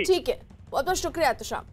ठीक है, बहुत बहुत शुक्रिया तुषार।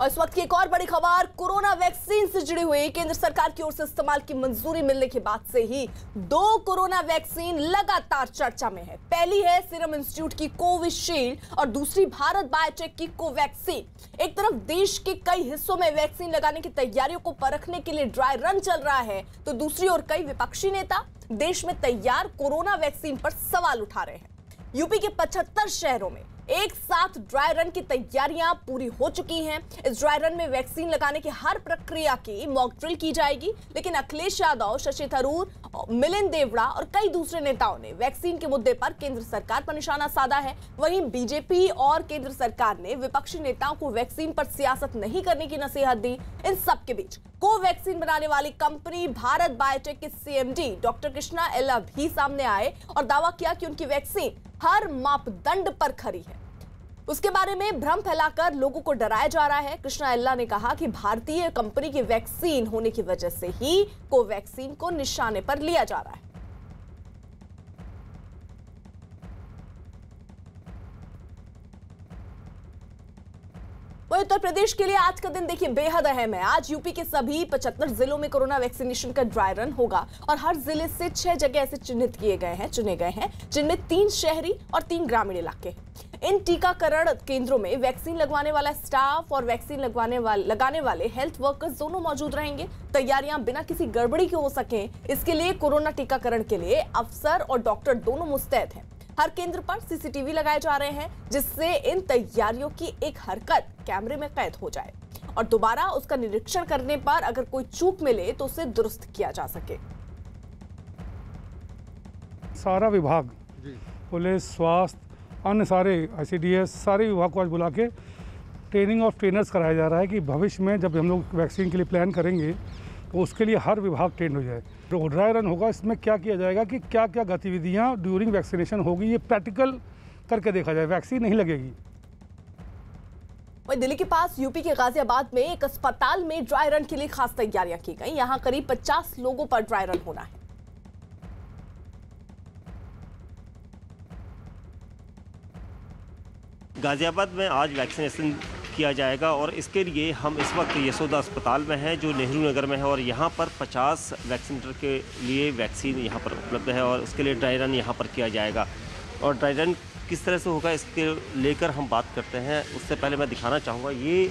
और इस वक्त की एक और बड़ी खबर, कोरोना वैक्सीन से जुड़ी हुई। केंद्र सरकार की ओर से इस्तेमाल की मंजूरी मिलने के बाद से ही 2 कोरोना वैक्सीन लगातार चर्चा में है। पहली है सीरम इंस्टीट्यूट की कोविशील्ड और दूसरी भारत बायोटेक की कोवैक्सीन। एक तरफ देश के कई हिस्सों में वैक्सीन लगाने की तैयारियों को परखने के लिए ड्राई रन चल रहा है, तो दूसरी ओर कई विपक्षी नेता देश में तैयार कोरोना वैक्सीन पर सवाल उठा रहे हैं। यूपी के 75 शहरों में एक साथ ड्राई रन की तैयारियां पूरी हो चुकी हैं। इस ड्राई रन में वैक्सीन लगाने की हर प्रक्रिया की मॉक ड्रिल की जाएगी, लेकिन अखिलेश यादव, शशि थरूर, मिलिंद देवड़ा और कई दूसरे नेताओं ने वैक्सीन के मुद्दे पर केंद्र सरकार पर निशाना साधा है। वहीं बीजेपी और केंद्र सरकार ने विपक्षी नेताओं को वैक्सीन पर सियासत नहीं करने की नसीहत दी। इन सब के बीच कोवैक्सीन बनाने वाली कंपनी भारत बायोटेक के सीएमडी डॉक्टर कृष्णा एल्ला भी सामने आए और दावा किया कि उनकी वैक्सीन हर मापदंड पर खरी है। उसके बारे में भ्रम फैलाकर लोगों को डराया जा रहा है। कृष्णा एल्ला ने कहा कि भारतीय कंपनी की वैक्सीन होने की वजह से ही कोवैक्सीन को निशाने पर लिया जा रहा है। वहीं उत्तर प्रदेश के लिए आज का दिन देखिए बेहद अहम है। आज यूपी के सभी 75 जिलों में कोरोना वैक्सीनेशन का ड्राई रन होगा और हर जिले से 6 जगह ऐसे चिन्हित चुने गए हैं जिनमें 3 शहरी और 3 ग्रामीण इलाके हैं। इन टीकाकरण केंद्रों में वैक्सीन लगवाने वाला स्टाफ और वैक्सीन लगाने वाले हेल्थ वर्कर्स दोनों मौजूद रहेंगे। तैयारियां बिना किसी गड़बड़ी के हो सके, इसके लिए कोरोना टीकाकरण के लिए अफसर और डॉक्टर दोनों मुस्तैद हैं। हर केंद्र पर सीसीटीवी लगाए जा रहे हैं, जिससे इन तैयारियों की एक हरकत कैमरे में कैद हो जाए और दोबारा उसका निरीक्षण करने पर अगर कोई चूक मिले तो उसे दुरुस्त किया जा सके। सारा विभाग, पुलिस, स्वास्थ्य, अन्य सारे ICDS, सारे विभाग को आज बुला के ट्रेनिंग ऑफ ट्रेनर्स कराया जा रहा है कि भविष्य में जब हम लोग वैक्सीन के लिए प्लान करेंगे तो उसके लिए हर विभाग ट्रेन हो जाए। जो ड्राई रन होगा इसमें क्या किया जाएगा कि क्या क्या गतिविधियां ड्यूरिंग वैक्सीनेशन होगी, ये प्रैक्टिकल करके देखा जाए। वैक्सीन नहीं लगेगी। वहीं दिल्ली के पास यूपी के गाजियाबाद में एक अस्पताल में ड्राई रन के लिए खास तैयारियां की गई। यहां करीब 50 लोगों पर ड्राई रन होना है। गाजियाबाद में आज वैक्सीनेशन किया जाएगा और इसके लिए हम इस वक्त यशोदा अस्पताल में हैं जो नेहरू नगर में है और यहाँ पर 50 वैक्सीनेटर के लिए वैक्सीन यहाँ पर उपलब्ध है और उसके लिए ड्राई रन यहाँ पर किया जाएगा। और ड्राई रन किस तरह से होगा इसके लेकर हम बात करते हैं। उससे पहले मैं दिखाना चाहूँगा ये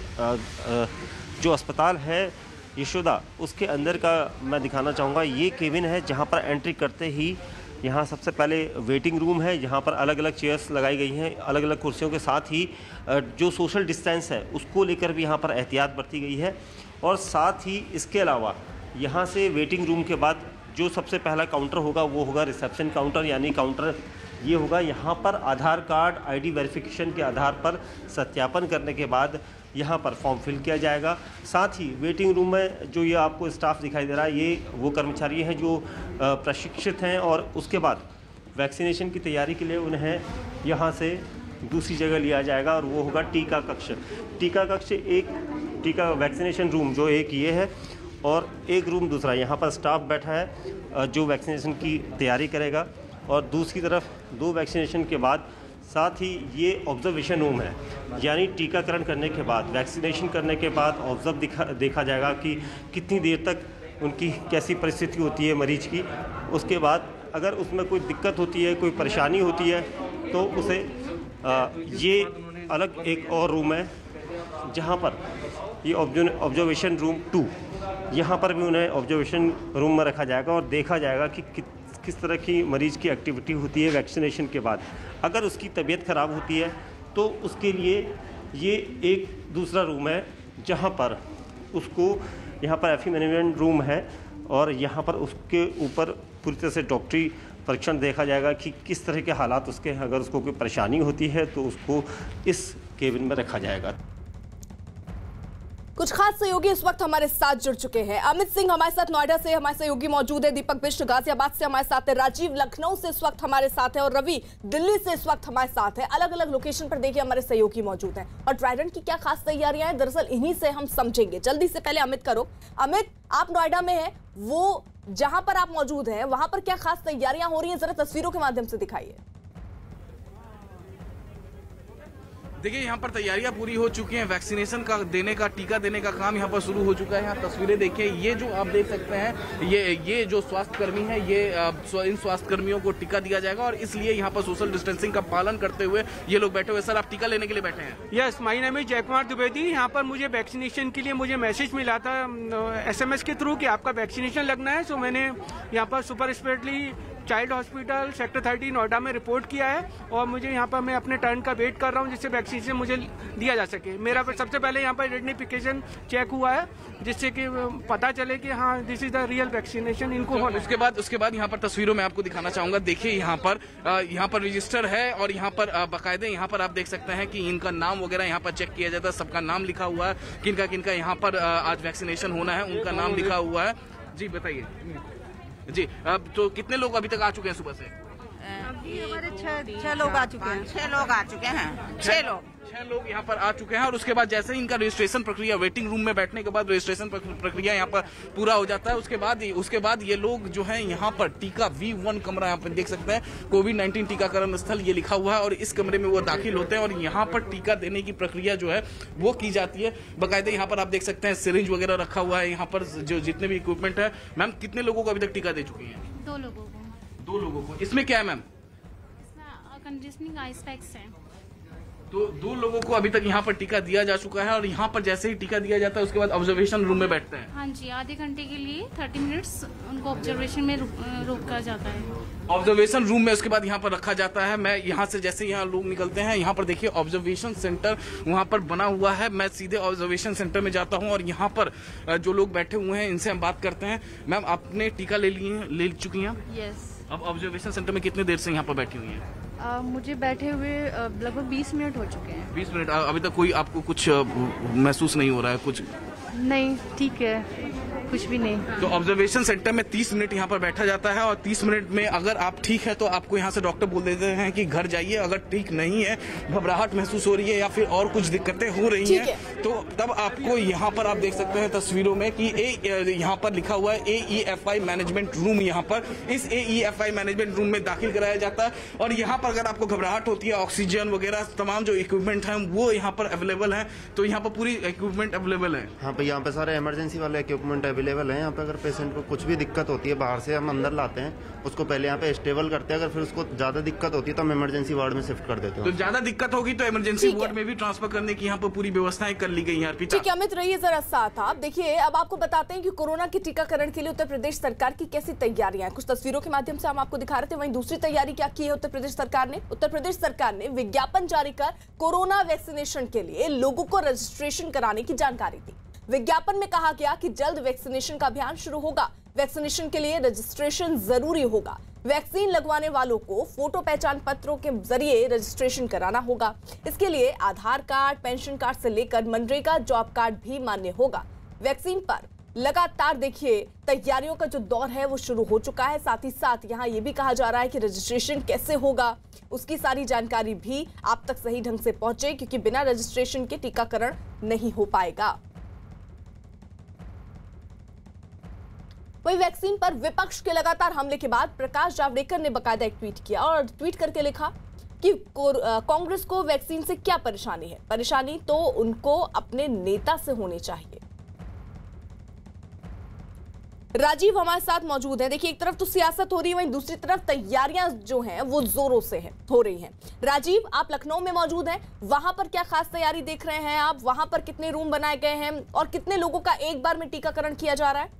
जो अस्पताल है यशोदा, उसके अंदर का मैं दिखाना चाहूँगा। ये केबिन है जहाँ पर एंट्री करते ही यहाँ सबसे पहले वेटिंग रूम है, जहाँ पर अलग अलग चेयर्स लगाई गई हैं अलग अलग कुर्सियों के साथ ही जो सोशल डिस्टेंस है उसको लेकर भी यहाँ पर एहतियात बरती गई है। और साथ ही इसके अलावा यहाँ से वेटिंग रूम के बाद जो सबसे पहला काउंटर होगा वो होगा रिसेप्शन काउंटर, यानी काउंटर ये होगा। यहाँ पर आधार कार्ड ID वेरिफिकेशन के आधार पर सत्यापन करने के बाद यहाँ पर फॉर्म फिल किया जाएगा। साथ ही वेटिंग रूम में जो ये आपको स्टाफ दिखाई दे रहा है ये वो कर्मचारी हैं जो प्रशिक्षित हैं और उसके बाद वैक्सीनेशन की तैयारी के लिए उन्हें यहाँ से दूसरी जगह लिया जाएगा और वो होगा टीका कक्ष। टीका कक्ष एक टीका वैक्सीनेशन रूम जो एक ये है और एक रूम दूसरा, यहाँ पर स्टाफ बैठा है जो वैक्सीनेशन की तैयारी करेगा। और दूसरी तरफ 2 वैक्सीनेशन के बाद साथ ही ये ऑब्जर्वेशन रूम है, यानी टीकाकरण करने के बाद वैक्सीनेशन करने के बाद देखा जाएगा कि कितनी देर तक उनकी कैसी परिस्थिति होती है मरीज की। उसके बाद अगर उसमें कोई दिक्कत होती है, कोई परेशानी होती है तो उसे ये अलग एक और रूम है जहाँ पर ये ऑब्जर्वेशन रूम 2, यहाँ पर भी उन्हें ऑब्जर्वेशन रूम में रखा जाएगा और देखा जाएगा कि किस तरह की मरीज की एक्टिविटी होती है वैक्सीनेशन के बाद। अगर उसकी तबीयत ख़राब होती है तो उसके लिए ये एक दूसरा रूम है जहाँ पर उसको यहाँ पर एफी मैनेजमेंट रूम है और यहाँ पर उसके ऊपर पूरी तरह से डॉक्टरी परीक्षण देखा जाएगा कि किस तरह के हालात उसके हैं। अगर उसको कोई परेशानी होती है तो उसको इस केबिन में रखा जाएगा। कुछ खास सहयोगी इस वक्त हमारे साथ जुड़ चुके हैं। अमित सिंह हमारे साथ नोएडा से हमारे सहयोगी मौजूद है, दीपक बिष्ट गाजियाबाद से हमारे साथ है, राजीव लखनऊ से इस वक्त हमारे साथ है और रवि दिल्ली से इस वक्त हमारे साथ है। अलग अलग लोकेशन पर देखिए हमारे सहयोगी मौजूद हैं और ड्राई रन की क्या खास तैयारियां हैं, दरअसल इन्हीं से हम समझेंगे। जल्दी से पहले अमित करो। अमित, आप नोएडा में है, वो जहां पर आप मौजूद हैं वहां पर क्या खास तैयारियां हो रही हैं, जरा तस्वीरों के माध्यम से दिखाइए। देखिए यहाँ पर तैयारियां पूरी हो चुकी हैं, वैक्सीनेशन का टीका देने का काम यहाँ पर शुरू हो चुका है। यहाँ तस्वीरें देखिए, ये जो आप देख सकते हैं, ये जो स्वास्थ्यकर्मी है, इन स्वास्थ्यकर्मियों को टीका दिया जाएगा और इसलिए यहाँ पर सोशल डिस्टेंसिंग का पालन करते हुए ये लोग बैठे हुए। सर, आप टीका लेने के लिए बैठे हैं? Yes, my name is Jaikumar Dwivedi. यहाँ पर मुझे वैक्सीनेशन के लिए मैसेज मिला था SMS के थ्रू कि आपका वैक्सीनेशन लगना है। सो मैंने यहाँ पर super speciality child hospital sector 30 Noida में रिपोर्ट किया है और मुझे यहाँ पर मैं अपने टर्न का वेट कर रहा हूँ जिससे वैक्सीनेशन मुझे दिया जा सके। मेरा सबसे पहले यहाँ पर आइडेंटिफिकेशन चेक हुआ है जिससे कि पता चले कि हाँ this is the real vaccination इनको होना। उसके बाद यहाँ पर तस्वीरों में आपको दिखाना चाहूंगा। देखिए यहाँ पर रजिस्टर है और यहाँ पर बाकायदे यहाँ पर आप देख सकते हैं कि इनका नाम वगैरह यहाँ पर चेक किया जाता है। सबका नाम लिखा हुआ है, किनका किनका यहाँ पर आज वैक्सीनेशन होना है उनका नाम लिखा हुआ है। जी बताइए जी। अब तो कितने लोग अभी तक आ चुके हैं सुबह से? अभी हमारे 6 लोग आ चुके हैं। 6 लोग आ चुके हैं। 6 लोग यहाँ पर आ चुके हैं और उसके बाद जैसे ही इनका रजिस्ट्रेशन प्रक्रिया, वेटिंग रूम में बैठने के बाद रजिस्ट्रेशन प्रक्रिया यहाँ पर पूरा हो जाता है। उसके बाद ये लोग जो है यहाँ पर टीका V1 कमरा, यहाँ पर देख सकते हैं कोविड-19 टीकाकरण स्थल ये लिखा हुआ है और इस कमरे में वो दाखिल होते हैं और यहाँ पर टीका देने की प्रक्रिया जो है वो की जाती है। बाकायदे यहाँ पर आप देख सकते हैं सिरिंज वगैरह रखा हुआ है। यहाँ पर जो जितने भी इक्विपमेंट है। मैम, कितने लोगों को अभी तक टीका दे चुकी है? 2 लोगों को। 2 लोगों को। इसमें क्या है मैम? इसमें कंडीशनिंग आइस पैक्स है। तो 2 लोगों को अभी तक यहाँ पर टीका दिया जा चुका है और यहाँ पर जैसे ही टीका दिया जाता है उसके बाद ऑब्जर्वेशन रूम में बैठते हैं। हाँ जी, आधे घंटे के लिए 30 मिनट्स उनको ऑब्जर्वेशन में रोका जाता है। ऑब्जर्वेशन रूम में उसके बाद यहाँ पर रखा जाता है। मैं यहाँ से जैसे यहाँ लोग निकलते हैं, यहाँ पर देखिए ऑब्जर्वेशन सेंटर वहाँ पर बना हुआ है। मैं सीधे ऑब्जर्वेशन सेंटर में जाता हूँ और यहाँ पर जो लोग बैठे हुए हैं इनसे हम बात करते हैं। मैम, आपने टीका ले चुकी हैं? यस। अब ऑब्जर्वेशन सेंटर में कितने देर से यहाँ पर बैठी हुई हैं? मुझे बैठे हुए लगभग 20 मिनट हो चुके हैं। 20 मिनट। अभी तक कोई आपको कुछ महसूस नहीं हो रहा है? कुछ नहीं, ठीक है, कुछ भी नहीं। तो ऑब्जर्वेशन सेंटर में 30 मिनट यहाँ पर बैठा जाता है और 30 मिनट में अगर आप ठीक है तो आपको यहाँ से डॉक्टर बोल देते हैं कि घर जाइए। अगर ठीक नहीं है, घबराहट महसूस हो रही है या फिर और कुछ दिक्कतें हो रही हैं, तो तब आपको यहाँ पर आप देख सकते हैं तस्वीरों में कि यहाँ पर लिखा हुआ है AEFI मैनेजमेंट रूम। यहाँ पर इस AEFI मैनेजमेंट रूम में दाखिल कराया जाता है और यहाँ पर अगर आपको घबराहट होती है, ऑक्सीजन वगैरह तमाम जो इक्विपमेंट है वो यहाँ पर अवेलेबल है। तो यहाँ पर पूरी इक्विपमेंट अवेलेबल है। हाँ भाई, यहाँ पे सारे इमरजेंसी वाले इक्विपमेंट अवेलेबल है। यहाँ पे अगर पेशेंट को कुछ भी दिक्कत होती है, बाहर से हम अंदर लाते हैं, उसको पहले यहाँ पे स्टेबल करते हैं। अगर फिर उसको ज्यादा दिक्कत होती है तो हम इमरजेंसी वार्ड में शिफ्ट कर देते हैं। तो ज्यादा दिक्कत होगी तो इमरजेंसी वार्ड में भी ट्रांसफर करने की यहाँ पर पूरी व्यवस्थाएं कर ली गई हैं। ठीक है अमित, रहिए जरा साथ आप। देखिए, अब आपको बताते हैं कि कोरोना के टीकाकरण के लिए उत्तर प्रदेश सरकार की कैसी तैयारियां हैं। कुछ तस्वीरों के माध्यम से हम आपको दिखा रहे थे। वहीं दूसरी तैयारी क्या की है उत्तर प्रदेश सरकार ने? उत्तर प्रदेश सरकार ने विज्ञापन जारी कर कोरोना वैक्सीनेशन के लिए लोगों को रजिस्ट्रेशन कराने की जानकारी दी। विज्ञापन में कहा गया कि जल्द वैक्सीनेशन का अभियान शुरू होगा। वैक्सीनेशन के लिए रजिस्ट्रेशन जरूरी होगा। वैक्सीन लगवाने वालों को फोटो पहचान पत्रों के जरिए रजिस्ट्रेशन कराना होगा। इसके लिए आधार कार्ड, पेंशन कार्ड से लेकर मनरेगा जॉब कार्ड भी मान्य होगा। वैक्सीन पर लगातार देखिए तैयारियों का जो दौर है वो शुरू हो चुका है। साथ ही साथ यहाँ ये भी कहा जा रहा है कि रजिस्ट्रेशन कैसे होगा, उसकी सारी जानकारी भी आप तक सही ढंग से पहुंचे, क्योंकि बिना रजिस्ट्रेशन के टीकाकरण नहीं हो पाएगा। वही वैक्सीन पर विपक्ष के लगातार हमले के बाद प्रकाश जावड़ेकर ने बकायदा एक ट्वीट किया और ट्वीट करके लिखा कि कांग्रेस को वैक्सीन से क्या परेशानी है। परेशानी तो उनको अपने नेता से होनी चाहिए। राजीव हमारे साथ मौजूद है। देखिए, एक तरफ तो सियासत हो रही है, वहीं दूसरी तरफ तैयारियां जो हैं वो जोरों से हो रही हैं। राजीव, आप लखनऊ में मौजूद हैं, वहां पर क्या खास तैयारी देख रहे हैं आप? वहां पर कितने रूम बनाए गए हैं और कितने लोगों का एक बार में टीकाकरण किया जा रहा है?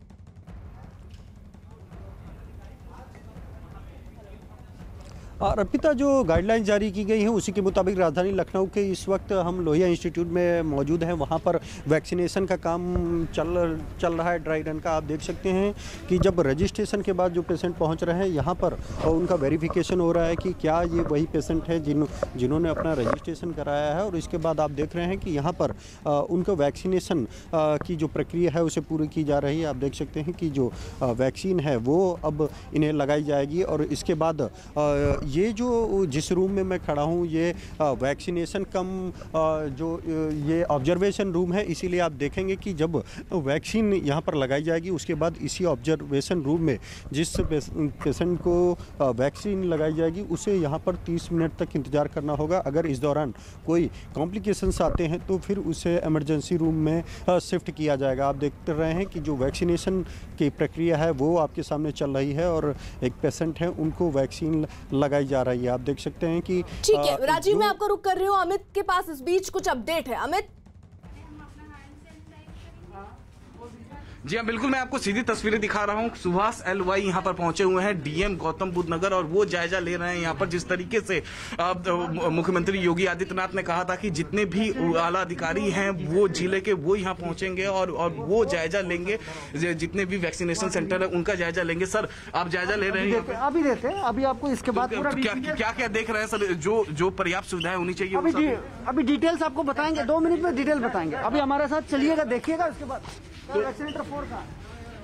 अर्पिता, जो गाइडलाइन जारी की गई हैं उसी के मुताबिक राजधानी लखनऊ के इस वक्त हम लोहिया इंस्टीट्यूट में मौजूद हैं। वहां पर वैक्सीनेशन का काम चल रहा है, ड्राई रन का। आप देख सकते हैं कि जब रजिस्ट्रेशन के बाद जो पेशेंट पहुंच रहे हैं यहाँ पर उनका वेरिफिकेशन हो रहा है कि क्या ये वही पेशेंट है जिन्होंने अपना रजिस्ट्रेशन कराया है। और इसके बाद आप देख रहे हैं कि यहाँ पर उनका वैक्सीनेशन की जो प्रक्रिया है उसे पूरी की जा रही है। आप देख सकते हैं कि जो वैक्सीन है वो अब इन्हें लगाई जाएगी और इसके बाद ये जो जिस रूम में मैं खड़ा हूँ ये वैक्सीनेशन कम जो ये ऑब्जर्वेशन रूम है, इसीलिए आप देखेंगे कि जब वैक्सीन यहाँ पर लगाई जाएगी उसके बाद इसी ऑब्जर्वेशन रूम में जिस पेशेंट को वैक्सीन लगाई जाएगी उसे यहाँ पर 30 मिनट तक इंतज़ार करना होगा। अगर इस दौरान कोई कॉम्प्लिकेशंस आते हैं तो फिर उसे इमरजेंसी रूम में शिफ्ट किया जाएगा। आप देखते रहे हैं कि जो वैक्सीनेशन की प्रक्रिया है वो आपके सामने चल रही है और एक पेशेंट है उनको वैक्सीन लगाई जा रही है। आप देख सकते हैं कि ठीक है राजीव, मैं आपको रुक कर रही हूँ। अमित के पास इस बीच कुछ अपडेट है। अमित जी हाँ बिल्कुल, मैं आपको सीधी तस्वीरें दिखा रहा हूँ। सुभाष एलवाई यहाँ पर पहुंचे हुए हैं, डीएम गौतम बुद्ध नगर, और वो जायजा ले रहे हैं यहाँ पर जिस तरीके से मुख्यमंत्री योगी आदित्यनाथ ने कहा था कि जितने भी आला अधिकारी हैं वो जिले के वो यहाँ पहुंचेंगे और वो जायजा लेंगे, जितने भी वैक्सीनेशन सेंटर है उनका जायजा लेंगे। सर आप जायजा ले रहे हैं? अभी देते हैं, अभी आपको इसके बाद क्या क्या देख रहे हैं सर? जो पर्याप्त सुविधाएं होनी चाहिए अभी डिटेल्स आपको बताएंगे, 2 मिनट में डिटेल बताएंगे। अभी हमारे साथ चलिएगा, देखिएगा उसके बाद वैक्सीनेटर 4 का।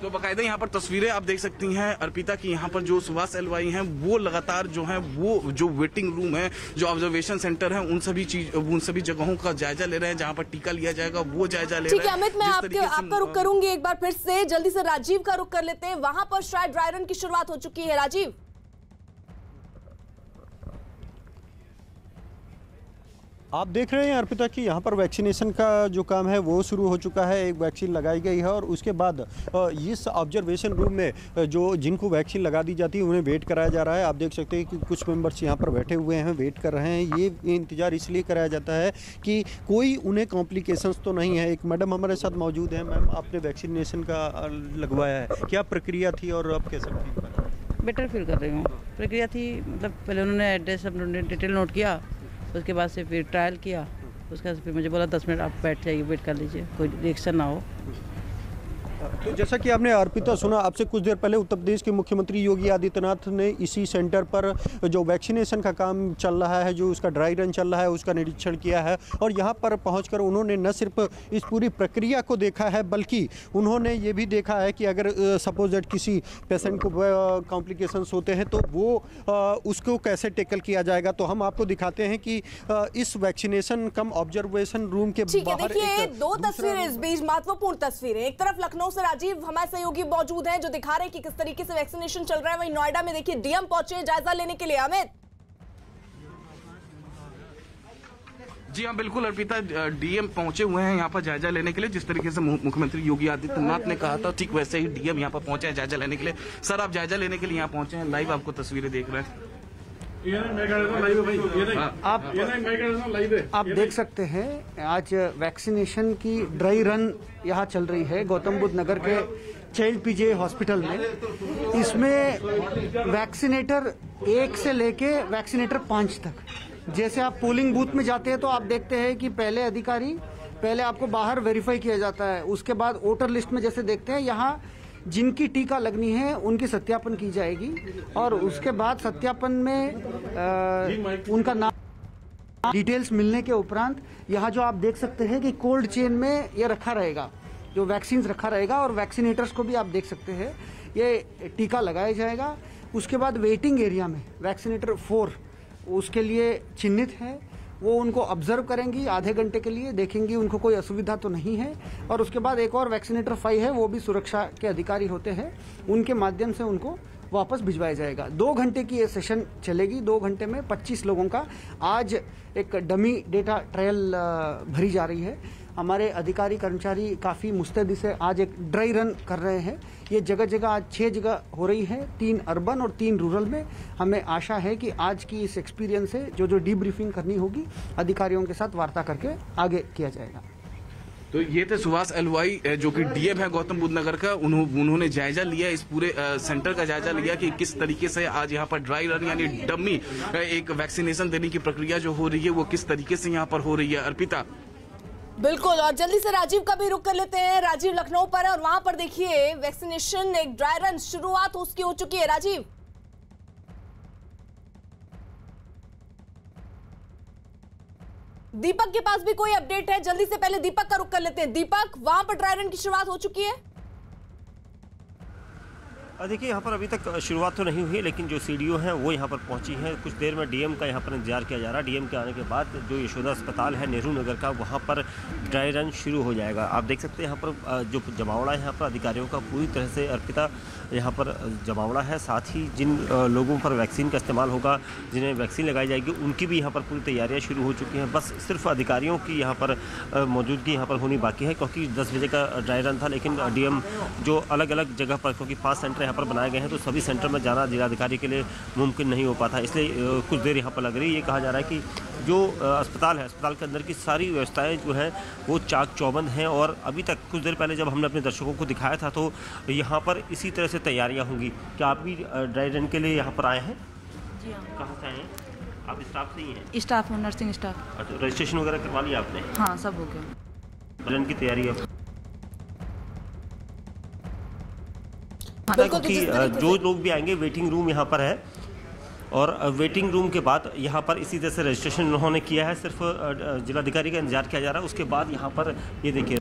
तो बाकायदा यहाँ पर तस्वीरें आप देख सकती हैं अर्पिता की। यहाँ पर जो सुभाष एलवाई हैं वो लगातार जो है वो जो वेटिंग रूम है, जो ऑब्जर्वेशन सेंटर है, उन सभी जगहों का जायजा ले रहे हैं जहाँ पर टीका लिया जाएगा वो जायजा ले रहे हैं। ठीक है अमित, मैं आपका रुख करूंगी एक बार फिर से। जल्दी से राजीव का रुख कर लेते हैं। वहां पर शायद ड्राई रन की शुरुआत हो चुकी है। राजीव आप देख रहे हैं अर्पिता कि यहाँ पर वैक्सीनेशन का जो काम है वो शुरू हो चुका है। एक वैक्सीन लगाई गई है और उसके बाद इस ऑब्जर्वेशन रूम में जो जिनको वैक्सीन लगा दी जाती है उन्हें वेट कराया जा रहा है। आप देख सकते हैं कि कुछ मेंबर्स यहाँ पर बैठे हुए हैं, वेट कर रहे हैं। ये इंतज़ार इसलिए कराया जाता है कि कोई उन्हें कॉम्प्लिकेशंस तो नहीं है। एक मैडम हमारे साथ मौजूद हैं। मैम, आपने वैक्सीनेशन का लगवाया है, क्या प्रक्रिया थी और अब कैसे फील? बेटर फील कर रही हूँ। प्रक्रिया थी मतलब पहले उन्होंने एड्रेस अपने डिटेल नोट किया, उसके बाद से फिर ट्रायल किया, उसके बाद फिर मुझे बोला 10 मिनट आप बैठ जाइए, वेट कर लीजिए, कोई रिएक्शन ना हो। तो जैसा कि आपने अर्पिता सुना, आपसे कुछ देर पहले उत्तर प्रदेश के मुख्यमंत्री योगी आदित्यनाथ ने इसी सेंटर पर जो वैक्सीनेशन का काम चल रहा है, जो उसका ड्राई रन चल रहा है, उसका निरीक्षण किया है और यहाँ पर पहुंचकर उन्होंने न सिर्फ इस पूरी प्रक्रिया को देखा है बल्कि उन्होंने ये भी देखा है कि अगर सपोज दैट किसी पेशेंट को कॉम्प्लिकेशंस होते हैं तो वो उसको कैसे टेकल किया जाएगा। तो हम आपको दिखाते हैं कि इस वैक्सीनेशन कम ऑब्जर्वेशन रूम के बाहर देखिए 2 तस्वीरें इस बीच महत्वपूर्ण तस्वीरें। एक तरफ लखनऊ से राजीव हमारे सहयोगी मौजूद हैं जो दिखा रहे हैं कि किस तरीके से वैक्सीनेशन चल रहा है। वहीं नोएडा में देखिए डीएम पहुंचे जायजा लेने के लिए। अमित जी हाँ बिल्कुल अर्पिता, डीएम पहुंचे हुए हैं यहाँ पर जायजा लेने के लिए। जिस तरीके से मुख्यमंत्री योगी आदित्यनाथ ने कहा था ठीक वैसे ही डीएम यहाँ पर पहुंचे हैं जायजा लेने के लिए। सर आप जायजा लेने के लिए यहाँ पहुंचे हैं, लाइव आपको तस्वीरें देख रहे हैं। आप देख सकते हैं आज वैक्सीनेशन की ड्राई रन यहाँ चल रही है गौतम बुद्ध नगर के चाइल्ड पीजे हॉस्पिटल में। इसमें वैक्सीनेटर 1 से लेके वैक्सीनेटर 5 तक। जैसे आप पोलिंग बूथ में जाते हैं तो आप देखते हैं कि पहले आपको बाहर वेरीफाई किया जाता है, उसके बाद वोटर लिस्ट में जैसे देखते हैं यहाँ जिनकी टीका लगनी है उनकी सत्यापन की जाएगी और उसके बाद सत्यापन में उनका नाम डिटेल्स मिलने के उपरांत यहाँ जो आप देख सकते हैं कि कोल्ड चेन में ये रखा रहेगा, जो वैक्सीन रखा रहेगा और वैक्सीनेटर्स को भी आप देख सकते हैं ये टीका लगाया जाएगा। उसके बाद वेटिंग एरिया में वैक्सीनेटर 4 उसके लिए चिन्हित है, वो उनको ऑब्जर्व करेंगी आधे घंटे के लिए, देखेंगी उनको कोई असुविधा तो नहीं है। और उसके बाद एक और वैक्सीनेटर 5 है, वो भी सुरक्षा के अधिकारी होते हैं, उनके माध्यम से उनको वापस भिजवाया जाएगा। 2 घंटे की ये सेशन चलेगी। 2 घंटे में 25 लोगों का आज एक डमी डेटा ट्रायल भरी जा रही है। हमारे अधिकारी कर्मचारी काफ़ी मुस्तैदी से आज एक ड्राई रन कर रहे हैं। ये जगह जगह आज 6 जगह हो रही है, 3 अर्बन और 3 रूरल में। हमें आशा है कि आज की इस एक्सपीरियंस से जो डीब्रीफिंग करनी होगी अधिकारियों के साथ वार्ता करके आगे किया जाएगा। तो ये थे सुभाष एलवाई जो कि डीएम है गौतम बुद्ध नगर का। उन्होंने जायजा लिया, इस पूरे सेंटर का जायजा लिया कि किस तरीके से आज यहाँ पर ड्राई रन यानी डमी एक वैक्सीनेशन देने की प्रक्रिया जो हो रही है वो किस तरीके से यहाँ पर हो रही है। अर्पिता बिल्कुल, और जल्दी से राजीव का भी रुक कर लेते हैं। राजीव लखनऊ पर है और वहां पर देखिए वैक्सीनेशन एक ड्राई रन शुरुआत उसकी हो चुकी है। राजीव दीपक के पास भी कोई अपडेट है? जल्दी से पहले दीपक का रुक कर लेते हैं। दीपक, वहां पर ड्राई रन की शुरुआत हो चुकी है? देखिए यहाँ पर अभी तक शुरुआत तो नहीं हुई, लेकिन जो सीडीओ हैं वो यहाँ पर पहुँची हैं। कुछ देर में डीएम का यहाँ पर इंतजार किया जा रहा है। डीएम के आने के बाद जो यशोदा अस्पताल है नेहरू नगर का, वहाँ पर ड्राई रन शुरू हो जाएगा। आप देख सकते हैं यहाँ पर जो जमावड़ा है यहाँ पर अधिकारियों का पूरी तरह से अर्पिता यहाँ पर जमावड़ा है। साथ ही जिन लोगों पर वैक्सीन का इस्तेमाल होगा, जिन्हें वैक्सीन लगाई जाएगी, उनकी भी यहाँ पर पूरी तैयारियाँ शुरू हो चुकी हैं। बस सिर्फ अधिकारियों की यहाँ पर मौजूदगी यहाँ पर होनी बाकी है, क्योंकि 10 बजे का ड्राई रन था। लेकिन डीएम जो अलग अलग जगह पर, क्योंकि 5 सेंटर यहाँ पर बनाए गए हैं, तो सभी सेंटर में जाना जिलाधिकारी के लिए मुमकिन नहीं हो पाता, इसलिए कुछ देर यहाँ पर लग रही है। ये कहा जा रहा है कि जो अस्पताल है, अस्पताल के अंदर की सारी व्यवस्थाएं जो हैं वो चाक चौबंद हैं। और अभी तक कुछ देर पहले जब हमने अपने दर्शकों को दिखाया था, तो यहाँ पर इसी तरह से तैयारियाँ होंगी। क्या आप भी ड्राई रन के लिए यहाँ पर आए हैं? जी हाँ। कहाँ से आए हैं आप? स्टाफ नहीं है? स्टाफ हूँ, नर्सिंग स्टाफ। अच्छा, रजिस्ट्रेशन वगैरह करवा लिया आपने? हाँ, सब हो गया। रन की तैयारी है बिल्कुल। कि जो लोग भी आएंगे, वेटिंग रूम यहाँ पर है, और वेटिंग रूम के बाद यहाँ पर इसी तरह से रजिस्ट्रेशन उन्होंने किया है। सिर्फ जिलाधिकारी का इंतजार किया जा रहा है। उसके बाद यहाँ पर ये देखिए।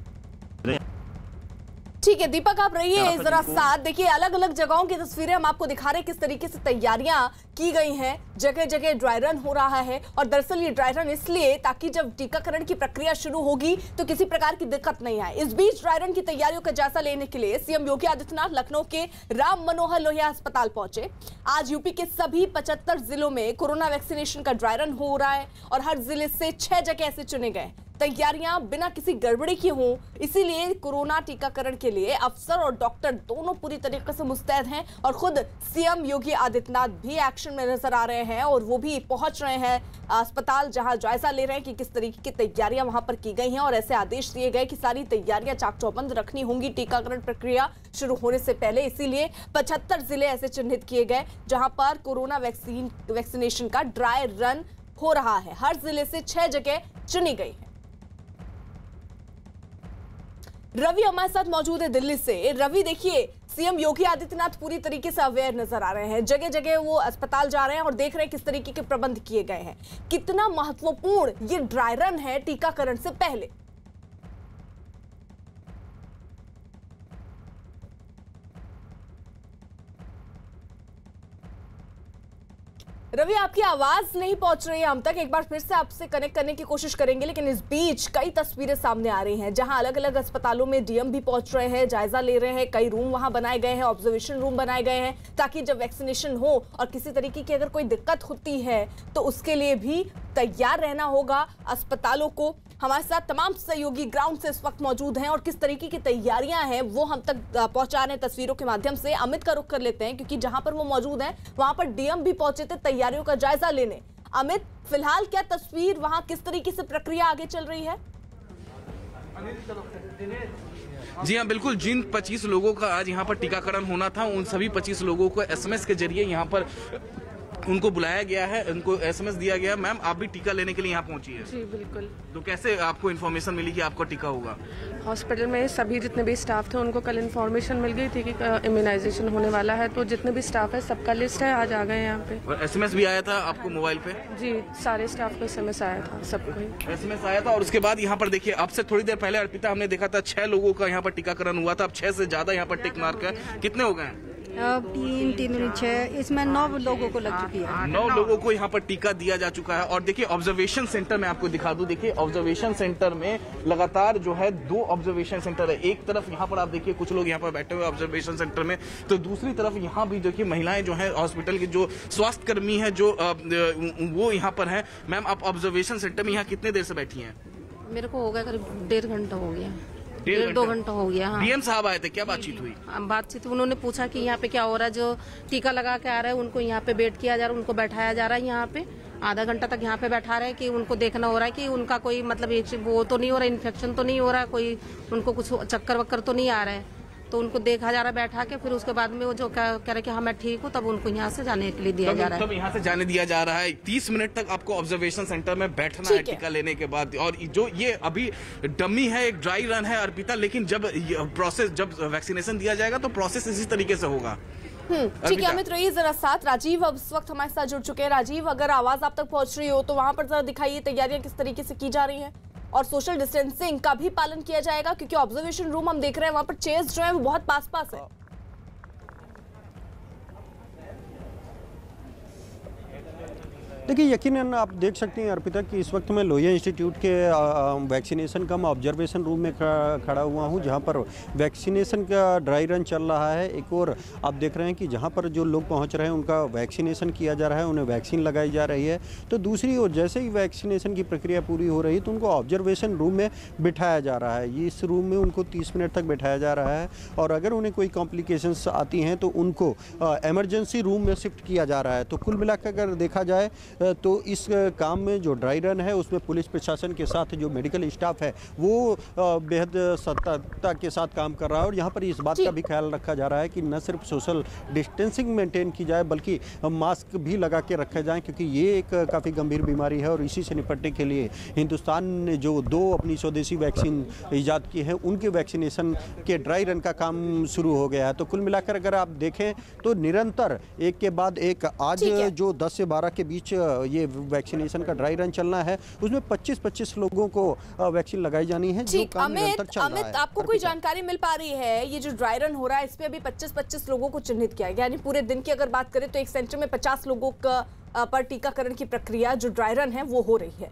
ठीक है दीपक, आप रहिए जरा साथ। देखिए अलग अलग जगहों की तस्वीरें हम आपको दिखा रहे हैं, किस तरीके से तैयारियां की गई हैं। जगह जगह ड्राई रन हो रहा है, और दरअसल ये ड्राई रन इसलिए ताकि जब टीकाकरण की प्रक्रिया शुरू होगी तो किसी प्रकार की दिक्कत नहीं आए। इस बीच ड्राई रन की तैयारियों का जायजा लेने के लिए सीएम योगी आदित्यनाथ लखनऊ के राम मनोहर लोहिया अस्पताल पहुंचे। आज यूपी के सभी 75 जिलों में कोरोना वैक्सीनेशन का ड्राई रन हो रहा है, और हर जिले से 6 जगह ऐसे चुने गए। तैयारियां बिना किसी गड़बड़ी की हों, इसीलिए कोरोना टीकाकरण के लिए अफसर और डॉक्टर दोनों पूरी तरीके से मुस्तैद हैं। और खुद सीएम योगी आदित्यनाथ भी एक्शन में नजर आ रहे हैं, और वो भी पहुंच रहे हैं अस्पताल, जहां जायजा ले रहे हैं कि किस तरीके की तैयारियां वहां पर की गई हैं। और ऐसे आदेश दिए गए कि सारी तैयारियां चाक चौबंद रखनी होंगी टीकाकरण प्रक्रिया शुरू होने से पहले। इसीलिए 75 जिले ऐसे चिन्हित किए गए जहां पर कोरोना वैक्सीनेशन का ड्राई रन हो रहा है। हर जिले से 6 जगह चुनी गई है। रवि हमारे साथ मौजूद है दिल्ली से। रवि, देखिए सीएम योगी आदित्यनाथ पूरी तरीके से अवेयर नजर आ रहे हैं, जगह जगह वो अस्पताल जा रहे हैं और देख रहे हैं किस तरीके के प्रबंध किए गए हैं। कितना महत्वपूर्ण ये ड्राई रन है टीकाकरण से पहले? रवि, आपकी आवाज नहीं पहुंच रही है हम तक। एक बार फिर से आपसे कनेक्ट करने की कोशिश करेंगे, लेकिन इस बीच कई तस्वीरें सामने आ रही हैं जहां अलग अलग अस्पतालों में डीएम भी पहुंच रहे हैं, जायजा ले रहे हैं। कई रूम वहां बनाए गए हैं, ऑब्जर्वेशन रूम बनाए गए हैं, ताकि जब वैक्सीनेशन हो और किसी तरीके की अगर कोई दिक्कत होती है तो उसके लिए भी तैयार रहना होगा अस्पतालों को। हमारे साथ तमाम सहयोगी ग्राउंड से इस वक्त मौजूद हैं, और किस तरीके की तैयारियां हैं वो हम तक पहुंचा रहे हैं तस्वीरों के माध्यम से। अमित का रुख कर लेते हैं, क्योंकि जहां पर वो मौजूद हैं वहां पर डीएम भी पहुंचे थे तैयारियों का जायजा लेने। अमित, फिलहाल क्या तस्वीर, वहां किस तरीके से प्रक्रिया आगे चल रही है? जी हाँ, बिल्कुल। जिन 25 लोगों का आज यहाँ पर टीकाकरण होना था, उन सभी 25 लोगों को एसएमएस के जरिए यहाँ पर उनको बुलाया गया है, उनको एसएमएस दिया गया। मैम, आप भी टीका लेने के लिए यहाँ पहुंची है? जी बिल्कुल। तो कैसे आपको इन्फॉर्मेशन मिली कि आपको टीका होगा? हॉस्पिटल में सभी जितने भी स्टाफ थे उनको कल इन्फॉर्मेशन मिल गई थी कि इम्यूनाइजेशन होने वाला है, तो जितने भी स्टाफ है सबका लिस्ट है, आज आ गए यहाँ पे। और एसएमएस भी आया था आपको मोबाइल पे? जी, सारे स्टाफ को एसएमएस आया था, सबको एसएमएस आया था। और उसके बाद यहाँ पर देखिए, अब से थोड़ी देर पहले अर्पिता हमने देखा था 6 लोगों का यहाँ पर टीकाकरण हुआ था। अब 6 से ज्यादा यहाँ पर टिक मार्क है। कितने हो गए हैं? 3 6, इसमें 9 लोगों को लग चुकी है। 9 लोगों को यहाँ पर टीका दिया जा चुका है। और देखिए ऑब्जर्वेशन सेंटर में आपको दिखा दूं, देखिए ऑब्जर्वेशन सेंटर में लगातार जो है 2 ऑब्जर्वेशन सेंटर है। एक तरफ यहाँ पर आप देखिए कुछ लोग यहाँ पर बैठे हुए ऑब्जर्वेशन सेंटर में, तो दूसरी तरफ यहाँ भी देखिए महिलाएं जो है हॉस्पिटल के जो स्वास्थ्य कर्मी है जो वो यहाँ पर है। मैम, आप ऑब्जर्वेशन सेंटर में यहाँ कितने देर से बैठी है? मेरे को हो गया करीब 1.5 घंटा हो गया, 1.5-2 घंटा हो गया। हाँ। डीएम साहब आए थे, क्या बातचीत हुई? बातचीत उन्होंने पूछा कि यहाँ पे क्या हो रहा है, जो टीका लगा के आ रहा है उनको यहाँ पे वेट किया जा रहा है, उनको बैठाया जा रहा है। यहाँ पे आधा घंटा तक यहाँ पे बैठा रहे कि उनको देखना हो रहा है कि उनका कोई मतलब वो तो नहीं हो रहा, इन्फेक्शन तो नहीं हो रहा है, कोई उनको कुछ चक्कर वक्कर तो नहीं आ रहा है। तो उनको देखा जा रहा है बैठा के, फिर उसके बाद में वो जो कह रहे कि हाँ मैं ठीक हूँ, तब उनको यहाँ से जाने के लिए दिया जा रहा है। तब यहाँ से जाने दिया जा रहा है। 30 मिनट तक आपको ऑब्जर्वेशन सेंटर में बैठना है टीका लेने के बाद। और जो ये अभी डमी है, एक ड्राई रन है अर्पिता, लेकिन जब प्रोसेस, जब वैक्सीनेशन दिया जाएगा तो प्रोसेस इसी तरीके से होगा। ठीक है अमित, रहिए जरा साथ। राजीव अब इस वक्त हमारे साथ जुड़ चुके हैं। राजीव, अगर आवाज आप तक पहुंच रही हो तो वहां पर जरा दिखाइए तैयारियां किस तरीके से की जा रही हैं, और सोशल डिस्टेंसिंग का भी पालन किया जाएगा, क्योंकि ऑब्जर्वेशन रूम हम देख रहे हैं वहां पर चेयर्स जो है वो बहुत पास है। देखिए, यकीनन आप देख सकते हैं अर्पिता कि इस वक्त मैं लोहिया इंस्टीट्यूट के वैक्सीनेशन कम ऑब्जर्वेशन रूम में खड़ा हुआ हूं, जहां पर वैक्सीनेशन का ड्राई रन चल रहा है। एक और आप देख रहे हैं कि जहां पर जो लोग पहुंच रहे हैं उनका वैक्सीनेशन किया जा रहा है, उन्हें वैक्सीन लगाई जा रही है। तो दूसरी ओर जैसे ही वैक्सीनेशन की प्रक्रिया पूरी हो रही है तो उनको ऑब्जर्वेशन रूम में बिठाया जा रहा है। इस रूम में उनको 30 मिनट तक बिठाया जा रहा है और अगर उन्हें कोई कॉम्प्लिकेशंस आती हैं तो उनको इमरजेंसी रूम में शिफ्ट किया जा रहा है। तो कुल मिलाकर अगर देखा जाए तो इस काम में जो ड्राई रन है उसमें पुलिस प्रशासन के साथ जो मेडिकल स्टाफ है वो बेहद सतर्कता के साथ काम कर रहा है और यहाँ पर इस बात का भी ख्याल रखा जा रहा है कि न सिर्फ सोशल डिस्टेंसिंग मेंटेन की जाए बल्कि मास्क भी लगा के रखे जाएं, क्योंकि ये एक काफ़ी गंभीर बीमारी है और इसी से निपटने के लिए हिंदुस्तान ने जो 2 अपनी स्वदेशी वैक्सीन ईजाद की है उनके वैक्सीनेशन के ड्राई रन का काम शुरू हो गया है। तो कुल मिलाकर अगर आप देखें तो निरंतर एक के बाद एक आज जो 10 से 12 के बीच ये वैक्सीनेशन का ड्राई रन चलना है उसमें 25-25 लोगों को वैक्सीन लगाई जानी है। जो काम निरंतर चल रहा है। आपको कोई जानकारी मिल पा रही है? ये जो ड्राई रन हो रहा है इसमें अभी 25-25 लोगों को चिन्हित किया गया, यानी पूरे दिन की अगर बात करें तो एक सेंटर में 50 लोगों का पर टीकाकरण की प्रक्रिया जो ड्राई रन है वो हो रही है।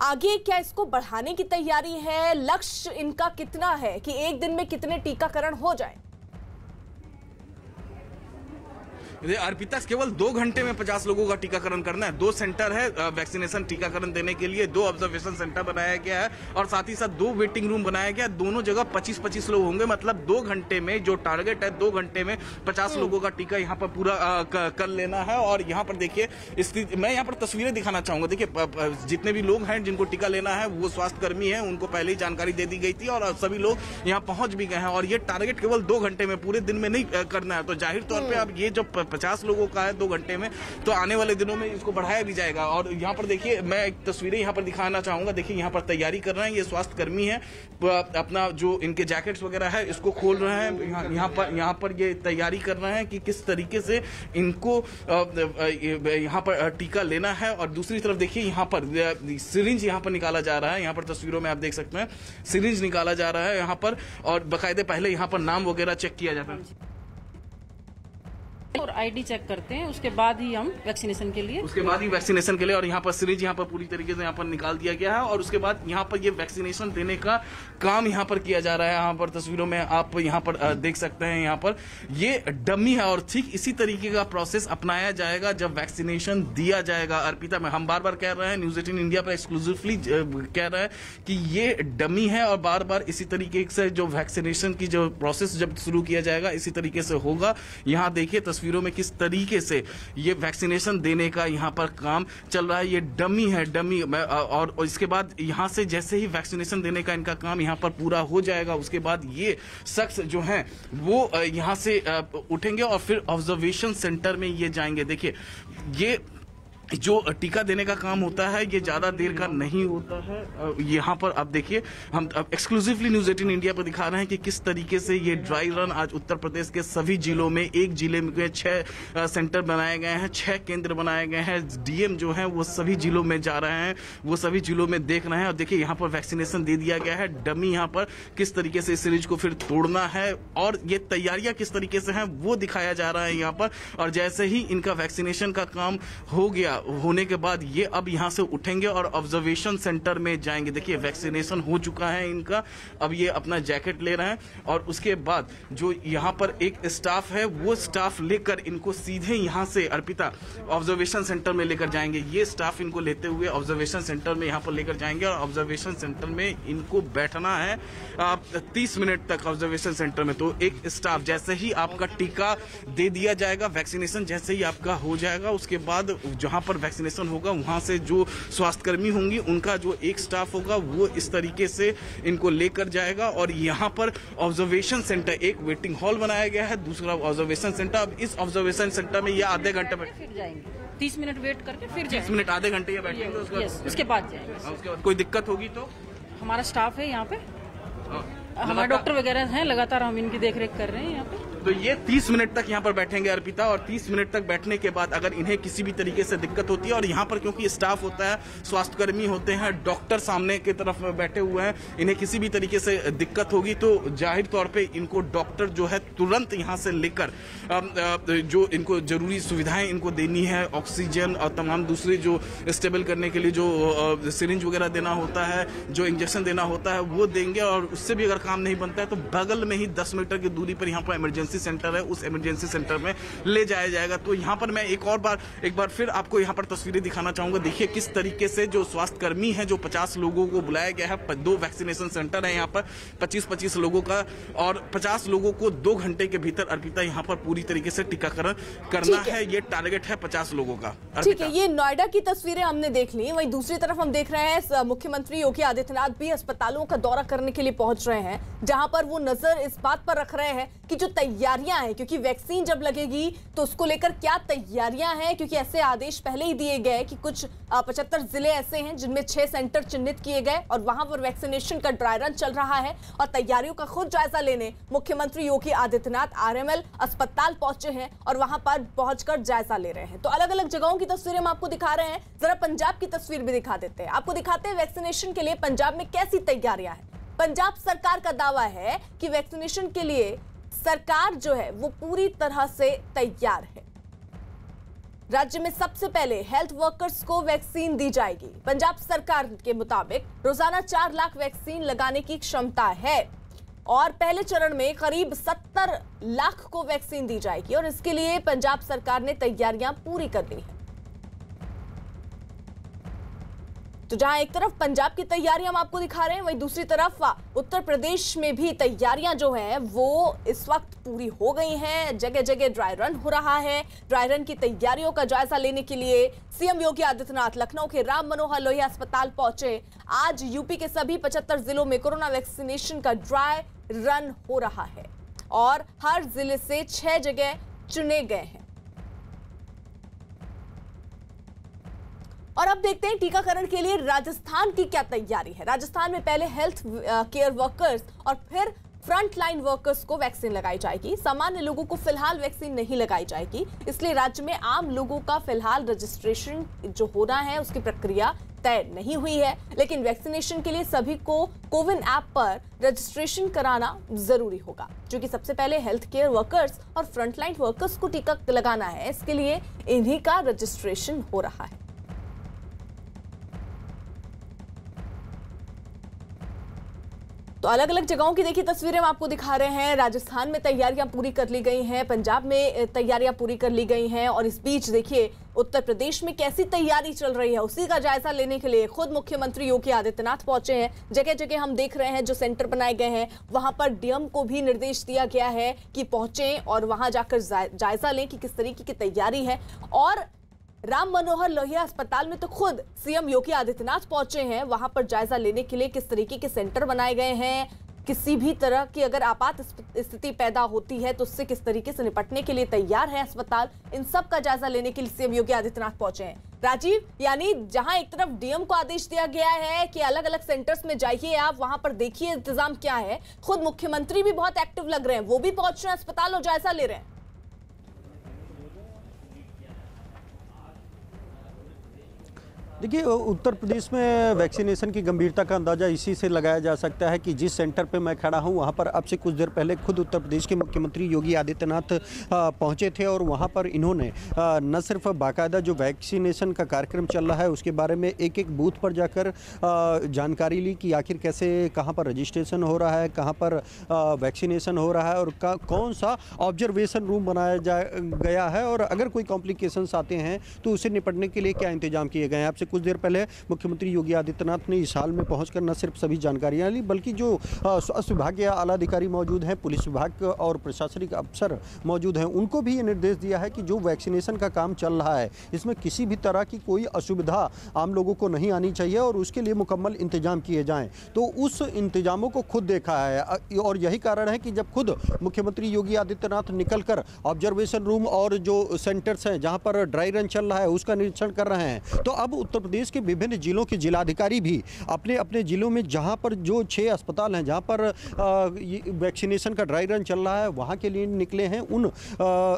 आगे क्या इसको बढ़ाने की तैयारी है? लक्ष्य इनका कितना है कि एक दिन में कितने टीकाकरण हो जाए? अर्पिता, केवल 2 घंटे में 50 लोगों का टीकाकरण करना है। 2 सेंटर है वैक्सीनेशन टीकाकरण देने के लिए, 2 ऑब्जर्वेशन सेंटर बनाया गया है और साथ ही साथ 2 वेटिंग रूम बनाया गया। दोनों जगह 25-25 लोग होंगे, मतलब 2 घंटे में जो टारगेट है 2 घंटे में 50 लोगों का टीका यहाँ पर पूरा कर लेना है। और यहाँ पर देखिए मैं यहाँ पर तस्वीरें दिखाना चाहूंगा। देखिए जितने भी लोग हैं जिनको टीका लेना है वो स्वास्थ्य कर्मी है, उनको पहले ही जानकारी दे दी गई थी और सभी लोग यहाँ पहुंच भी गए हैं। और ये टारगेट केवल 2 घंटे में, पूरे दिन में नहीं करना है। तो जाहिर तौर पर अब ये जो 50 लोगों का है 2 घंटे में, तो आने वाले दिनों में इसको बढ़ाया भी जाएगा। और यहाँ पर देखिए मैं एक तस्वीरें यहाँ पर दिखाना चाहूंगा। देखिए यहाँ पर तैयारी कर रहे हैं ये स्वास्थ्य कर्मी है, अपना जो इनके जैकेट्स वगैरह है इसको खोल रहे हैं। यहाँ पर ये तैयारी कर रहे हैं कि किस तरीके से इनको यहाँ पर टीका लेना है। और दूसरी तरफ देखिए यहाँ पर सिरिंज यहाँ पर निकाला जा रहा है। यहाँ पर तस्वीरों में आप देख सकते हैं सिरिंज निकाला जा रहा है यहाँ पर, और बाकायदे पहले यहाँ पर नाम वगैरह चेक किया जाता है और आईडी चेक करते हैं, उसके बाद ही हम वैक्सीनेशन के लिए और यहाँ पर सिरिंज यहाँ पर पूरी तरीके से यहाँ पर निकाल दिया गया है और उसके बाद यहाँ पर ये वैक्सीनेशन देने का काम यहाँ पर किया जा रहा है। यहाँ पर तस्वीरों में आप यहाँ पर देख सकते हैं यहाँ पर ये डमी है और ठीक इसी तरीके का प्रोसेस अपनाया जाएगा जब वैक्सीनेशन दिया जाएगा। अर्पिता, में हम बार बार कह रहे हैं, न्यूज 18 इंडिया पर एक्सक्लूसिवली कह रहे हैं कि ये डमी है और बार बार इसी तरीके से जो वैक्सीनेशन की जो प्रोसेस जब शुरू किया जाएगा इसी तरीके से होगा। यहाँ देखिए तस्वीरों में किस तरीके से ये वैक्सीनेशन देने का यहाँ पर काम चल रहा है। ये डमी है, डमी। और इसके बाद यहाँ से जैसे ही वैक्सीनेशन देने का इनका काम यहाँ पर पूरा हो जाएगा उसके बाद ये शख्स जो हैं वो यहाँ से उठेंगे और फिर ऑब्जर्वेशन सेंटर में ये जाएंगे। देखिए ये जो टीका देने का काम होता है ये ज्यादा देर का नहीं होता है। यहाँ पर आप देखिए हम एक्सक्लूसिवली न्यूज 18 इंडिया पर दिखा रहे हैं कि किस तरीके से ये ड्राई रन आज उत्तर प्रदेश के सभी जिलों में, एक जिले में 6 सेंटर बनाए गए हैं, 6 केंद्र बनाए गए हैं। डीएम जो है वो सभी जिलों में जा रहे हैं, वो सभी जिलों में देख रहे हैं। और देखिए यहाँ पर वैक्सीनेशन दे दिया गया है। डमी यहाँ पर किस तरीके से इस सीरीज को फिर तोड़ना है और ये तैयारियां किस तरीके से हैं वो दिखाया जा रहा है यहाँ पर। और जैसे ही इनका वैक्सीनेशन का काम हो गया, होने के बाद ये अब यहाँ से उठेंगे और ऑब्जर्वेशन सेंटर में जाएंगे। देखिए वैक्सीनेशन हो चुका है इनका, अब ये अपना जैकेट ले रहे हैं और उसके बाद जो यहाँ पर एक स्टाफ है वो स्टाफ लेकर इनको सीधे यहाँ से अर्पिता ऑब्जर्वेशन सेंटर में लेकर जाएंगे। ये स्टाफ इनको लेते हुए ऑब्जर्वेशन सेंटर में यहाँ पर लेकर जाएंगे और ऑब्जर्वेशन सेंटर में इनको बैठना है 30 मिनट तक ऑब्जर्वेशन सेंटर में। तो एक स्टाफ जैसे ही आपका टीका दे दिया जाएगा, वैक्सीनेशन जैसे ही आपका हो जाएगा उसके बाद जहाँ पर वैक्सीनेशन होगा वहां से जो स्वास्थ्यकर्मी होंगी उनका जो एक स्टाफ होगा वो इस तरीके से इनको लेकर जाएगा। और यहाँ पर ऑब्जर्वेशन सेंटर, एक वेटिंग हॉल बनाया गया है, दूसरा ऑब्जर्वेशन सेंटर। अब इस ऑब्जर्वेशन सेंटर में ये आधे घंटे में फिर जाएंगे, 30 मिनट वेट करके फिर 30 मिनट आधे घंटे या बैठेंगे, उसके बाद जाएंगे। उसके बाद कोई दिक्कत होगी तो हमारा स्टाफ है यहाँ पे, हमारे डॉक्टर वगैरह हैं, लगातार हम इनकी देखरेख कर रहे हैं यहाँ पे। तो ये 30 मिनट तक यहाँ पर बैठेंगे अर्पिता, और 30 मिनट तक बैठने के बाद अगर इन्हें किसी भी तरीके से दिक्कत होती है, और यहाँ पर क्योंकि स्टाफ होता है, स्वास्थ्यकर्मी होते हैं, डॉक्टर सामने की तरफ बैठे हुए हैं, इन्हें किसी भी तरीके से दिक्कत होगी तो जाहिर तौर पे इनको डॉक्टर जो है तुरंत यहाँ से लेकर जो इनको जरूरी सुविधाएं इनको देनी है, ऑक्सीजन और तमाम दूसरे जो स्टेबल करने के लिए जो सिरिंज वगैरह देना होता है, जो इंजेक्शन देना होता है, वो देंगे। और उससे भी अगर काम नहीं बनता है तो बगल में ही 10 मीटर की दूरी पर यहाँ पर इमरजेंसी सेंटर है, उस इमरजेंसी सेंटर में ले जाया जाएगा। तो यहाँ पर मैं एक बार फिर आपको यहाँ पर तस्वीरें दिखाना चाहूंगा। देखिए किस तरीके से जो स्वास्थ्यकर्मी है, जो 50 लोगों को बुलाया गया है, 2 वैक्सीनेशन सेंटर है यहाँ पर 25-25 लोगों का, और 50 लोगों को 2 घंटे के भीतर अर्पिता यहाँ पर पूरी तरीके से टीकाकरण करना है। ये टारगेट है 50 लोगों का। ठीक है, ये नोएडा की तस्वीरें हमने देख ली। वहीं दूसरी तरफ हम देख रहे हैं मुख्यमंत्री योगी आदित्यनाथ भी अस्पतालों का दौरा करने के लिए पहुंच रहे हैं, जहां पर वो नजर इस बात पर रख रहे हैं कि जो तैयारियां हैं, क्योंकि वैक्सीन जब लगेगी तो उसको लेकर क्या तैयारियां हैं, क्योंकि ऐसे आदेश पहले ही दिए गए कि कुछ 75 जिले ऐसे हैं जिनमें 6 सेंटर चिन्हित किए गए और वहां पर वैक्सीनेशन का ड्राई रन चल रहा है। और तैयारियों का खुद जायजा लेने मुख्यमंत्री योगी आदित्यनाथ आरएमएल अस्पताल पहुंचे हैं और वहां पर पहुंचकर जायजा ले रहे हैं। तो अलग अलग जगहों की तस्वीरें हम आपको दिखा रहे हैं, जरा पंजाब की तस्वीर भी दिखा देते हैं। आपको दिखाते हैं वैक्सीनेशन के लिए पंजाब में कैसी तैयारियां हैं। पंजाब सरकार का दावा है कि वैक्सीनेशन के लिए सरकार जो है वो पूरी तरह से तैयार है। राज्य में सबसे पहले हेल्थ वर्कर्स को वैक्सीन दी जाएगी। पंजाब सरकार के मुताबिक रोजाना 4 लाख वैक्सीन लगाने की क्षमता है और पहले चरण में करीब 70 लाख को वैक्सीन दी जाएगी और इसके लिए पंजाब सरकार ने तैयारियां पूरी कर ली है। तो जहां एक तरफ पंजाब की तैयारियां हम आपको दिखा रहे हैं, वहीं दूसरी तरफ उत्तर प्रदेश में भी तैयारियां जो हैं वो इस वक्त पूरी हो गई हैं। जगह जगह ड्राई रन हो रहा है। ड्राई रन की तैयारियों का जायजा लेने के लिए सीएम योगी आदित्यनाथ लखनऊ के राम मनोहर लोहिया अस्पताल पहुंचे। आज यूपी के सभी 75 जिलों में कोरोना वैक्सीनेशन का ड्राई रन हो रहा है और हर जिले से 6 जगह चुने गए हैं। और अब देखते हैं टीकाकरण के लिए राजस्थान की क्या तैयारी है। राजस्थान में पहले हेल्थ केयर वर्कर्स और फिर फ्रंट लाइन वर्कर्स को वैक्सीन लगाई जाएगी। सामान्य लोगों को फिलहाल वैक्सीन नहीं लगाई जाएगी, इसलिए राज्य में आम लोगों का फिलहाल रजिस्ट्रेशन जो होना है उसकी प्रक्रिया तय नहीं हुई है। लेकिन वैक्सीनेशन के लिए सभी को कोविन ऐप पर रजिस्ट्रेशन कराना जरूरी होगा, क्योंकि सबसे पहले हेल्थ केयर वर्कर्स और फ्रंटलाइन वर्कर्स को टीका लगाना है। इसके लिए इन्हीं का रजिस्ट्रेशन हो रहा है। तो अलग अलग जगहों की देखिए तस्वीरें हम आपको दिखा रहे हैं। राजस्थान में तैयारियां पूरी कर ली गई हैं, पंजाब में तैयारियां पूरी कर ली गई हैं और इस बीच देखिए उत्तर प्रदेश में कैसी तैयारी चल रही है, उसी का जायजा लेने के लिए खुद मुख्यमंत्री योगी आदित्यनाथ पहुंचे हैं। जगह जगह हम देख रहे हैं जो सेंटर बनाए गए हैं वहां पर डीएम को भी निर्देश दिया गया है कि पहुंचे और वहां जाकर जायजा लें कि किस तरीके की तैयारी है। और राम मनोहर लोहिया अस्पताल में तो खुद सीएम योगी आदित्यनाथ पहुंचे हैं, वहां पर जायजा लेने के लिए किस तरीके के सेंटर बनाए गए हैं, किसी भी तरह की अगर आपात स्थिति पैदा होती है तो उससे किस तरीके से निपटने के लिए तैयार है अस्पताल, इन सब का जायजा लेने के लिए सीएम योगी आदित्यनाथ पहुंचे हैं। राजीव, यानी जहां एक तरफ डीएम को आदेश दिया गया है कि अलग अलग सेंटर्स में जाइए, आप वहां पर देखिए इंतजाम क्या है, खुद मुख्यमंत्री भी बहुत एक्टिव लग रहे हैं, वो भी पहुंच रहे हैं अस्पताल और जायजा ले रहे हैं। देखिए, उत्तर प्रदेश में वैक्सीनेशन की गंभीरता का अंदाज़ा इसी से लगाया जा सकता है कि जिस सेंटर पे मैं खड़ा हूं वहां पर अब से कुछ देर पहले खुद उत्तर प्रदेश के मुख्यमंत्री योगी आदित्यनाथ पहुंचे थे और वहां पर इन्होंने न सिर्फ बाकायदा जो वैक्सीनेशन का कार्यक्रम चल रहा है उसके बारे में एक एक बूथ पर जाकर जानकारी ली कि आखिर कैसे कहाँ पर रजिस्ट्रेशन हो रहा है, कहाँ पर वैक्सीनेशन हो रहा है और कौन सा ऑब्जर्वेशन रूम बनाया गया है और अगर कोई कॉम्प्लिकेशंस आते हैं तो उसे निपटने के लिए क्या इंतजाम किए गए हैं। आपसे कुछ देर पहले मुख्यमंत्री योगी आदित्यनाथ ने इस हाल में पहुंचकर न सिर्फ सभी जानकारियां ली बल्कि जो स्वास्थ्य विभाग के आला अधिकारी मौजूद हैं, पुलिस विभाग और प्रशासनिक अफसर मौजूद हैं, उनको भी ये निर्देश दिया है कि जो वैक्सीनेशन का काम चल रहा है इसमें किसी भी तरह की कोई असुविधा आम लोगों को नहीं आनी चाहिए और उसके लिए मुकम्मल इंतजाम किए जाएँ। तो उस इंतजामों को खुद देखा है और यही कारण है कि जब खुद मुख्यमंत्री योगी आदित्यनाथ निकल कर ऑब्जर्वेशन रूम और जो सेंटर्स हैं जहाँ पर ड्राई रन चल रहा है उसका निरीक्षण कर रहे हैं, तो अब उत्तर उत्तर प्रदेश के विभिन्न जिलों के जिलाधिकारी भी अपने अपने जिलों में जहां पर जो 6 अस्पताल हैं जहां पर वैक्सीनेशन का ड्राई रन चल रहा है वहां के लिए निकले हैं। उन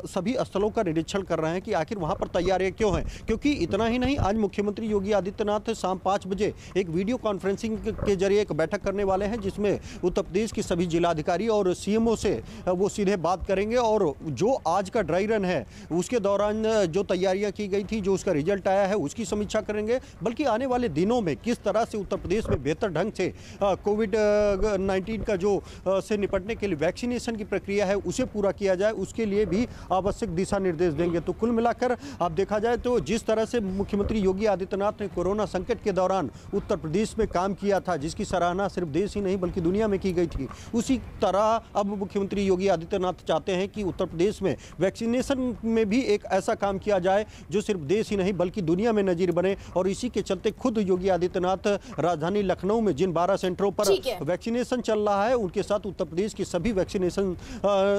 सभी स्थलों का निरीक्षण कर रहे हैं कि आखिर वहां पर तैयारियां क्यों हैं। क्योंकि इतना ही नहीं, आज मुख्यमंत्री योगी आदित्यनाथ शाम 5 बजे एक वीडियो कॉन्फ्रेंसिंग के जरिए एक बैठक करने वाले हैं, जिसमें उत्तर प्रदेश के सभी जिलाधिकारी और सीएमओ से वो सीधे बात करेंगे और जो आज का ड्राई रन है उसके दौरान जो तैयारियां की गई थी, जो उसका रिजल्ट आया है, उसकी समीक्षा करेंगे। बल्कि आने वाले दिनों में किस तरह से उत्तर प्रदेश में बेहतर ढंग से कोविड-19 का जो से निपटने के लिए वैक्सीनेशन की प्रक्रिया है उसे पूरा किया जाए, उसके लिए भी आवश्यक दिशा निर्देश देंगे। तो कुल मिलाकर अब देखा जाए तो जिस तरह से मुख्यमंत्री योगी आदित्यनाथ ने कोरोना संकट के दौरान उत्तर प्रदेश में काम किया था, जिसकी सराहना सिर्फ देश ही नहीं बल्कि दुनिया में की गई थी, उसी तरह अब मुख्यमंत्री योगी आदित्यनाथ चाहते हैं कि उत्तर प्रदेश में वैक्सीनेशन में भी एक ऐसा काम किया जाए जो सिर्फ देश ही नहीं बल्कि दुनिया में नजीर बने। और इसी के चलते खुद योगी आदित्यनाथ राजधानी लखनऊ में जिन 12 सेंटरों पर वैक्सीनेशन चल रहा है उनके साथ उत्तर प्रदेश की सभी वैक्सीनेशन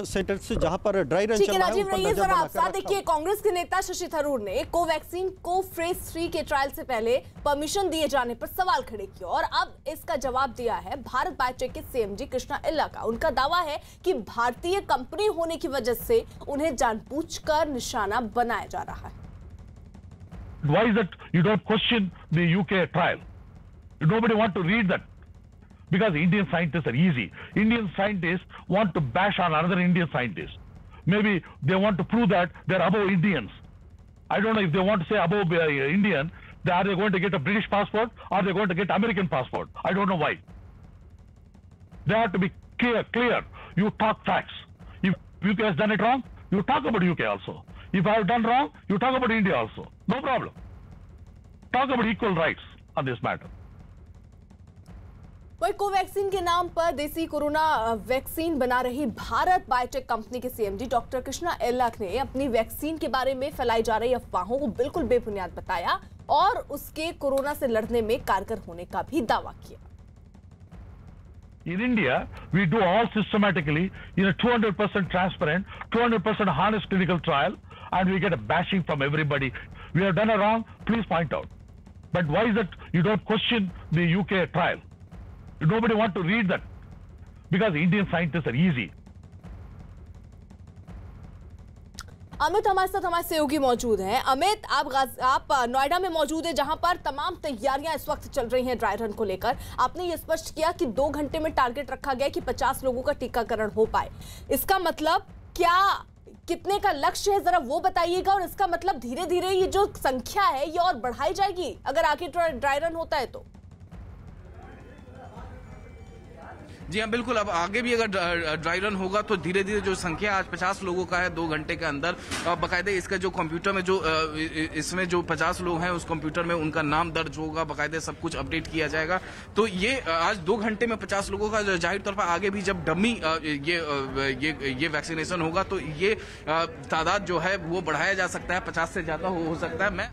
सेंटर से जहां पर ड्राई रन चल रहा है उन पर नजर बनाकर देखिए, कांग्रेस के नेता शशि थरूर ने कोवैक्सीन को फेज 3 के ट्रायल से पहले परमिशन दिए जाने पर सवाल खड़े किए और अब इसका जवाब दिया है भारत बायोटेक के सीएमडी कृष्णा इल्ला का। उनका दावा है कि भारतीय कंपनी होने की वजह से उन्हें जानबूझकर निशाना बनाया जा रहा है। Why is that you don't question the UK trial? Nobody want to read that because Indian scientists are easy. Indian scientists want to bash on another Indian scientist. Maybe they want to prove that they're above Indians. I don't know if they want to say above Indian. Are they going to get a British passport or are they going to get American passport? I don't know why. They have to be clear. You talk facts. If UK has done it wrong, you talk about UK also. If I have done wrong, you talk about India also. No problem. Talk about equal rights on this matter. वही Covaxin के नाम पर देसी corona vaccine बना रही Bharat biotech company के CMD doctor Krishna इल्ला ने अपनी वैक्सीन के बारे में फैलाई जा रही अफवाहों को बिल्कुल बेबुनियाद बताया और उसके कोरोना से लड़ने में कारगर होने का भी दावा किया। In India, we do all systematically in a 200% transparent, 200% honest clinical trial, and we get a bashing from everybody. We have done a wrong, please point out. But why is that you don't question the UK trial? Nobody want to read that because Indian scientists are easy. Amit हमारे साथ हमारे सहयोगी मौजूद हैं। अमित, आप नोएडा में मौजूद है जहां पर तमाम तैयारियां इस वक्त चल रही हैं ड्राई रन को लेकर। आपने ये स्पष्ट किया कि 2 घंटे में टारगेट रखा गया कि 50 लोगों का टीकाकरण हो पाए। इसका मतलब क्या, कितने का लक्ष्य है, जरा वो बताइएगा। और इसका मतलब धीरे धीरे ये जो संख्या है ये और बढ़ाई जाएगी अगर आगे ड्राई रन होता है तो? जी हाँ, बिल्कुल। अब आगे भी अगर ड्राई रन होगा तो धीरे धीरे जो संख्या आज 50 लोगों का है 2 घंटे के अंदर, बाकायदे इसका जो कंप्यूटर में जो इसमें जो 50 लोग हैं उस कंप्यूटर में उनका नाम दर्ज होगा, बाकायदे सब कुछ अपडेट किया जाएगा। तो ये आज 2 घंटे में 50 लोगों का जाहिर तौर पर आगे भी जब डमी ये वैक्सीनेशन होगा तो ये तादाद जो है वो बढ़ाया जा सकता है, 50 से ज्यादा हो सकता है। मैं